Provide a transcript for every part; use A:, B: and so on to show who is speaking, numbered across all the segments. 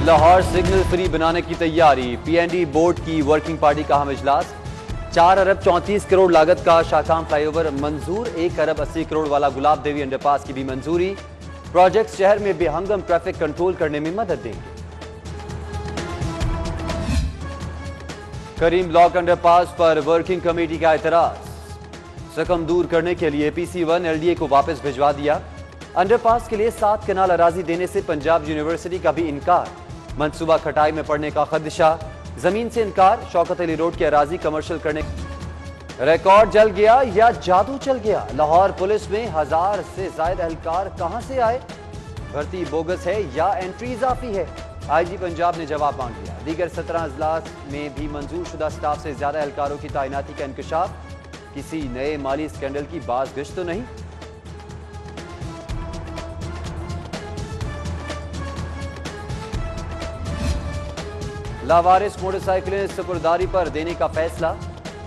A: Lahore signal free बनाने की तैयारी। पीएनडी बोर्ड की वर्किंग पार्टी का अहम इजलास। 4 अरब 34 करोड़ लागत का शाखाम फ्लाईओवर मंजूर। 1 अरब 80 करोड़ वाला गुलाब देवी अंडरपास की भी मंजूरी। प्रोजेक्ट शहर में बेहंगम ट्रैफिक कंट्रोल करने में मदद देंगे। करीम ब्लॉक अंडरपास पर वर्किंग कमेटी का एतराज। जख्म दूर करने के लिए PC1 LDA को वापस भिजवा दिया। अंडरपास के लिए 7 कनाल अराजी देने से पंजाब यूनिवर्सिटी का भी इनकार। मंसूबा खटाई में पड़ने का खदशा। जमीन से इनकार। शौकत अली रोड की अराजी कमर्शियल करने। रिकॉर्ड जल गया या जादू चल गया? लाहौर पुलिस में 1000 से ज्यादा एहलकार कहां से आए? भर्ती बोगस है या एंट्री इजाफी है? IG पंजाब ने जवाब मांग लिया। दीगर 17 अजलास में भी मंजूर शुदा स्टाफ से ज्यादा एहलकारों की तैनाती का इंकशाफ। किसी नए माली स्कैंडल की बाज़गश्त तो नहीं? लावारिस मोटरसाइकिलें सुपुर्दारी पर देने का फैसला।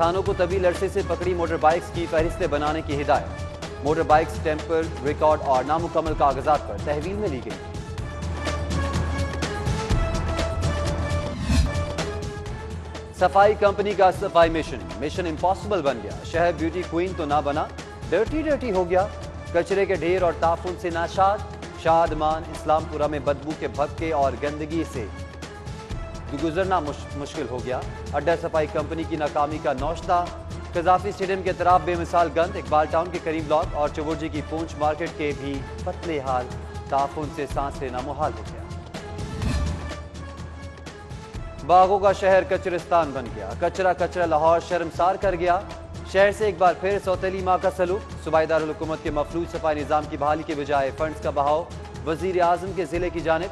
A: थानों को तवील अरसे से पकड़ी मोटर बाइक्स की फहरिस्तें बनाने की हिदायत। मोटर बाइक्स टेम्पर, रिकॉर्ड और नामुकम्मल कागजात पर तहवील में ली गई। सफाई कंपनी का सफाई मिशन इम्पॉसिबल बन गया। शहर ब्यूटी क्वीन तो ना बना, डर्टी हो गया। कचरे के ढेर और ताफुन से नाशाद। शादमान इस्लामपुरा में बदबू के भक्के और गंदगी से गुजरना मुश्किल हो गया। अड्डा सफाई कंपनी की नाकामी का नौश्ता। कजाफी स्टेडियम के तरफ बेमिसाल गंद। इकबाल टाउन के करीम ब्लॉक और चवुर्जी की पूंछ मार्केट के भी पतले हाल। ताफुन से सांस लेना मुहाल हो गया। बागों का शहर कचरिस्तान बन गया। कचरा लाहौर शर्मसार कर गया। शहर से एक बार फिर सौतेली माह का सलूक। सूबाईदारुल हुकूमत के मफलूज सफाई निजाम की बहाली के बजाय फंड्स का बहाव वजीर आजम के जिले की जानिब।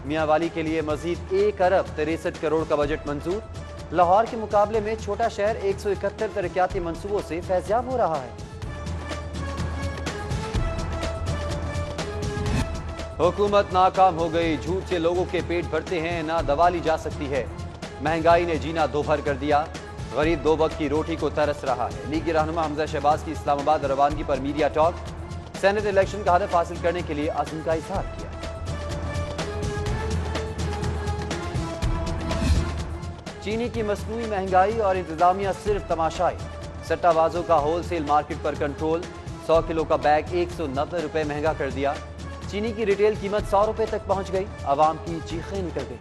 A: मियांवाली के लिए मजीद 1 अरब 63 करोड़ का बजट मंजूर। लाहौर के मुकाबले में छोटा शहर 171 तरक्याती मंसूबों से फैज़याब हो रहा है। हुकूमत नाकाम हो गई। झूठ से लोगों के पेट भरते हैं, ना दवा ली जा सकती है। महंगाई ने जीना दोभर कर दिया। गरीब 2 वक्त की रोटी को तरस रहा है। लीगी रहनुमा हमजा शहबाज की इस्लामाबाद रवानगी पर मीडिया टॉक। सेनेट इलेक्शन का हदफ हासिल करने के लिए अज़्म का इज़हार किया। चीनी की मसनूई महंगाई और इंतजामिया सिर्फ तमाशाई। सट्टाबाजों का होलसेल मार्केट पर कंट्रोल। 100 किलो का बैग 190 रुपए महंगा कर दिया। चीनी की रिटेल कीमत 100 रुपए तक पहुंच गई। आवाम की चीखें निकल गई।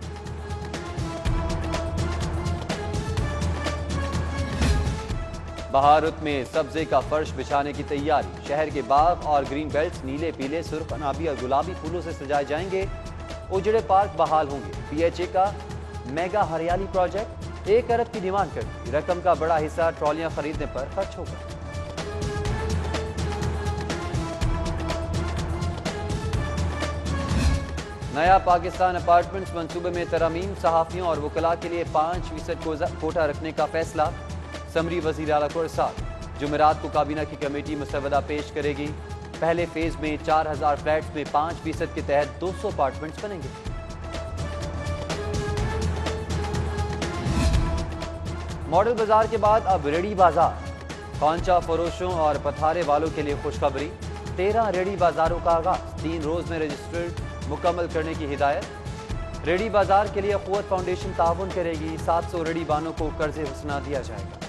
A: बहारुत में सब्जे का फर्श बिछाने की तैयारी। शहर के बाग और ग्रीन बेल्ट नीले, पीले, सुर्ख, अनाबी और गुलाबी फूलों से सजाए जाएंगे। उजड़े पार्क बहाल होंगे। PHA का मेगा हरियाली प्रोजेक्ट 1 अरब की डिमांड कर दी। रकम का बड़ा हिस्सा ट्रॉलियां खरीदने पर खर्च होगा। नया पाकिस्तान अपार्टमेंट्स मंसूबे में तरमीम। सहाफियों और वकला के लिए 5% कोटा रखने का फैसला। समरी वजीर आला को इरशाद। जुमेरात को काबीना की कमेटी मसवदा पेश करेगी। पहले फेज में 4000 फ्लैट्स में 5% के तहत 200 अपार्टमेंट्स बनेंगे। मॉडल बाजार के बाद अब रेडी बाजार। कौंचा फरोशों और पथारे वालों के लिए खुशखबरी। 13 रेडी बाजारों का आगाज। 3 रोज में रजिस्टर्ड मुकम्मल करने की हिदायत। रेडी बाजार के लिए क़ुव्वत फाउंडेशन ताउन करेगी। 700 रेडी बानों को कर्ज हसना दिया जाएगा।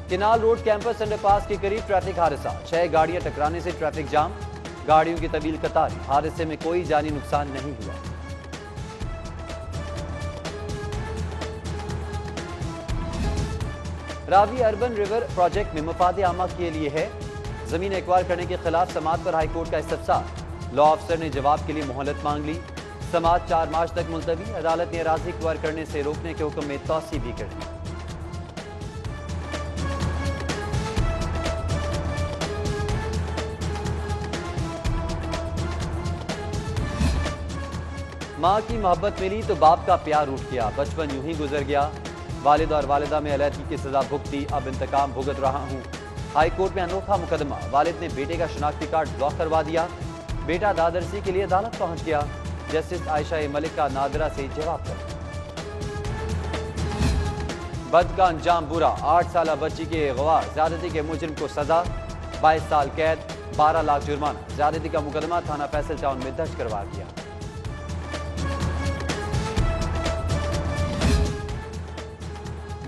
A: किनाल रोड कैंपस अंडरपास के करीब ट्रैफिक हादसा। 6 गाड़ियां टकराने से ट्रैफिक जाम। गाड़ियों की तवील कतार। हादसे में कोई जानी नुकसान नहीं हुआ। रावी अर्बन रिवर प्रोजेक्ट में मफाद आमा के लिए है। जमीन एक्वायर करने के खिलाफ समाअत पर हाईकोर्ट का इस्तफसार। लॉ अफसर ने जवाब के लिए मोहलत मांग ली। समाअत 4 मार्च तक मुलतवी। अदालत ने अराजी एक्वायर करने से रोकने के हुक्म में तौसी भी कर दी। माँ की मोहब्बत मिली तो बाप का प्यार उठ गया। बचपन यूं ही गुजर गया। वालिद और वालिदा में अलहदगी की सजा भुगती। अब इंतकाम भुगत रहा हूँ। हाई कोर्ट में अनोखा मुकदमा। वालिद ने बेटे का शनाख्ती कार्ड ब्लॉक करवा दिया। बेटा दादरसी के लिए अदालत पहुंच गया। जस्टिस आयशा मलिक का नादरा से जवाब तलब। बद का अंजाम बुरा। 8 साल बच्ची के अगवा ज्यादती के मुजरिम को सजा। 22 साल कैद, 12 लाख जुर्माना। ज्यादती का मुकदमा थाना फैसल टाउन में दर्ज करवा दिया।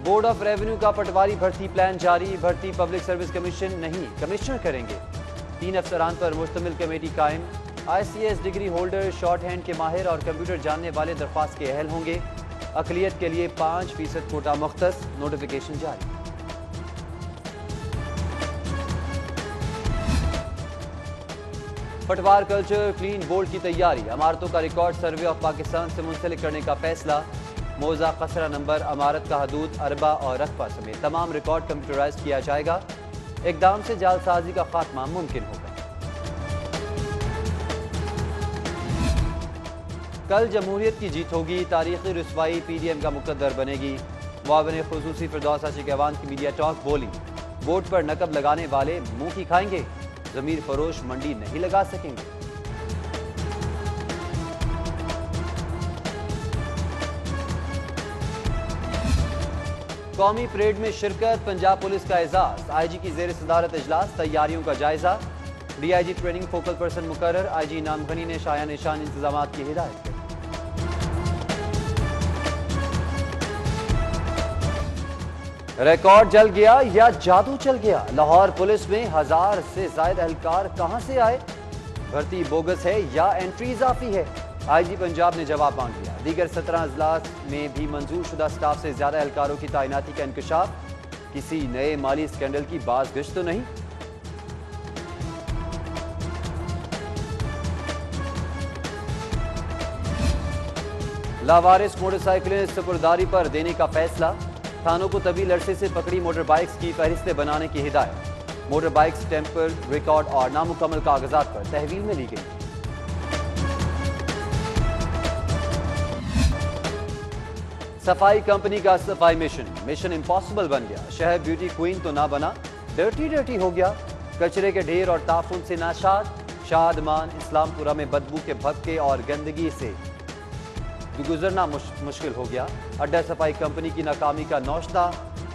A: बोर्ड ऑफ रेवेन्यू का पटवारी भर्ती प्लान जारी, भर्ती पब्लिक सर्विस कमीशन नहीं कमिश्नर करेंगे। 3 अफसरान पर मुश्तमिल कमेटी कायम। ICS degree holder, short hand के माहिर और कंप्यूटर जानने वाले दरख्वास्त के अहल होंगे। अकलियत के लिए 5% कोटा मुख्तस, नोटिफिकेशन जारी। पटवार कल्चर क्लीन बोर्ड की तैयारी, इमारतों का रिकॉर्ड सर्वे ऑफ पाकिस्तान से मुंसलिक करने का फैसला। मौजा खसरा नंबर, अमारत का हदूद, अरबा और रकबा समेत तमाम रिकॉर्ड कंप्यूटराइज किया जाएगा। इकदाम से जालसाजी का खात्मा मुमकिन होगा। कल जमहूरियत की जीत होगी, तारीखी रुसवाई PDM का मुकद्दर बनेगी। मुआविन खुसूसी फिरदौस आशिक अवान की मीडिया टॉक बोली, वोट पर नकब लगाने वाले मुंह की खाएंगे, जमीर फरोश मंडी नहीं लगा सकेंगे। कौमी परेड में शिरकत, पंजाब पुलिस का एजाज। IG की जेर सदारत इजलास, तैयारियों का जायजा। DIG ट्रेनिंग फोकल पर्सन मुकर्रर, IG नामगनी ने शाया निशान इंतजाम की हिदायत की। रिकॉर्ड जल गया या जादू चल गया, लाहौर पुलिस में 1000 से ज्यादा एहलकार कहां से आए? भर्ती बोगस है या एंट्री इजाफी है? IG पंजाब ने जवाब मांग लिया। दीगर 17 अजलास में भी मंजूर शुदा स्टाफ से ज्यादा एहलकारों की तैनाती का इंकशाफ। किसी नए माली स्कैंडल की बाज़गश्त तो नहीं? लावारिस मोटरसाइकिलें सुपुर्दारी पर देने का फैसला। थानों को तवील अरसे से पकड़ी मोटर बाइक्स की फहरिस्तें बनाने की हिदायत। मोटर बाइक्स टेम्पर, रिकॉर्ड और नामुकम्मल कागजात पर तहवील में ली गई। सफाई कंपनी का सफाई मिशन इम्पॉसिबल बन गया। शहर ब्यूटी क्वीन तो ना बना, डर्टी हो गया। कचरे के ढेर और ताफुन से नाशाद। शादमान, इस्लामपुरा में बदबू के भक्के और गंदगी से गुजरना मुश्किल हो गया। अड्डा सफाई कंपनी की नाकामी का नौश्ता।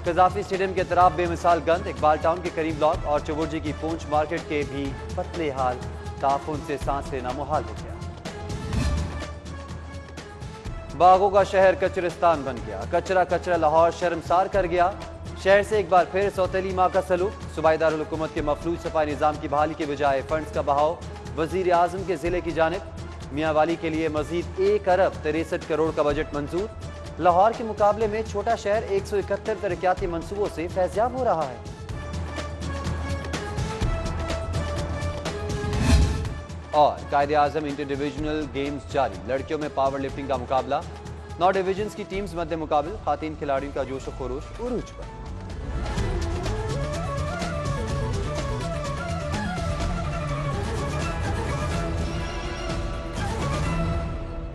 A: कजाफी स्टेडियम के तरफ बेमिसाल गंद, इकबाल टाउन के करीब ब्लॉक और चबुर्जी की पूंछ मार्केट के भी पतले हाल। ताफुन से सांस लेना मुहाल हो गया। बागों का शहर कचरिस्तान बन गया। कचरा लाहौर शर्मसार कर गया। शहर से एक बार फिर सौतेली माह का सलूक। सूबाई दारुल हुकूमत के मफलूज सफाई निज़ाम की बहाली के बजाय फंड्स का बहाव वजीर आजम के जिले की जानिब। मियांवाली के लिए मजीद 1 अरब 63 करोड़ का बजट मंजूर। लाहौर के मुकाबले में छोटा शहर 171 तरक्याती मंसूबों से फैज़याब हो रहा है। और कायदे आजम इंटर डिविजनल गेम्स जारी, लड़कियों में पावर लिफ्टिंग का मुकाबला। 9 डिवीजन की टीम्स मध्य मुकाबले, खातीन खिलाड़ियों का जोश व खरोश उरूज पर।